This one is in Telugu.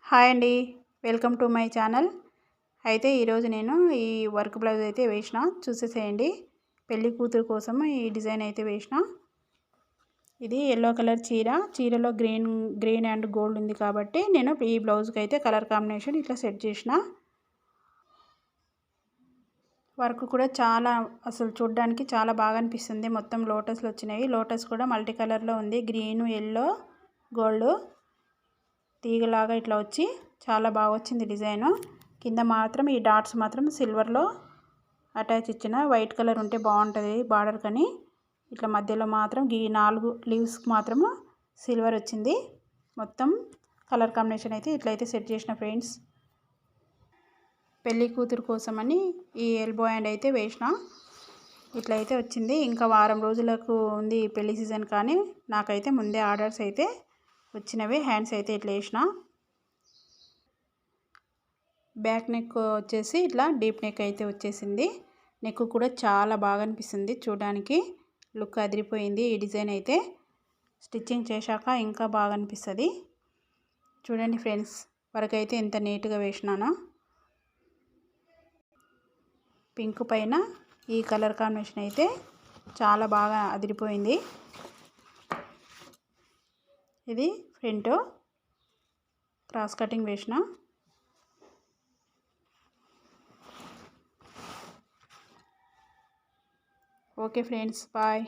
హాయ్ అండి, వెల్కమ్ టు మై ఛానల్. అయితే ఈరోజు నేను ఈ వర్క్ బ్లౌజ్ అయితే వేసిన, చూసేసేయండి. పెళ్లి కూతురు కోసం ఈ డిజైన్ అయితే వేసిన. ఇది ఎల్లో కలర్ చీరలో గ్రీన్ అండ్ గోల్డ్ ఉంది కాబట్టి నేను ఈ బ్లౌజ్కి అయితే కలర్ కాంబినేషన్ ఇట్లా సెట్ చేసిన. వర్క్ కూడా చాలా అసలు చూడడానికి చాలా బాగా అనిపిస్తుంది. మొత్తం లోటస్లు వచ్చినాయి. లోటస్ కూడా మల్టీ కలర్లో ఉంది, గ్రీన్, ఎల్లో, గోల్డ్ తీగలాగా ఇట్లా వచ్చి చాలా బాగా వచ్చింది డిజైన్. కింద మాత్రం ఈ డాట్స్ మాత్రం సిల్వర్లో అటాచ్ ఇచ్చిన. వైట్ కలర్ ఉంటే బాగుంటుంది బార్డర్ కానీ ఇట్లా మధ్యలో మాత్రం ఈ 4 లీవ్స్కి మాత్రము సిల్వర్ వచ్చింది. మొత్తం కలర్ కాంబినేషన్ అయితే ఇట్లయితే సెట్ చేసిన ఫ్రెండ్స్. పెళ్లి కూతురు కోసమని ఈ ఎల్బో హ్యాండ్ అయితే వేసిన. ఇట్లయితే వచ్చింది. ఇంకా వారం రోజులకు ఉంది పెళ్లి సీజన్ కానీ నాకైతే ముందే ఆర్డర్స్ అయితే వచ్చినవి. హ్యాండ్స్ అయితే ఇట్లా వేసిన. బ్యాక్ నెక్ వచ్చేసి ఇట్లా డీప్ నెక్ అయితే వచ్చేసింది. నెక్ కూడా చాలా బాగా అనిపిస్తుంది చూడడానికి, లుక్ అదిరిపోయింది. ఈ డిజైన్ అయితే స్టిచ్చింగ్ చేశాక ఇంకా బాగా అనిపిస్తుంది. చూడండి ఫ్రెండ్స్, వర్క్ అయితే ఎంత నీట్గా వేసినానో. పింక్ పైన ఈ కలర్ కాంబినేషన్ అయితే చాలా బాగా అదిరిపోయింది. ఇది ఫ్రంట్ క్రాస్ కటింగ్ వేసిన. Okay friends, bye.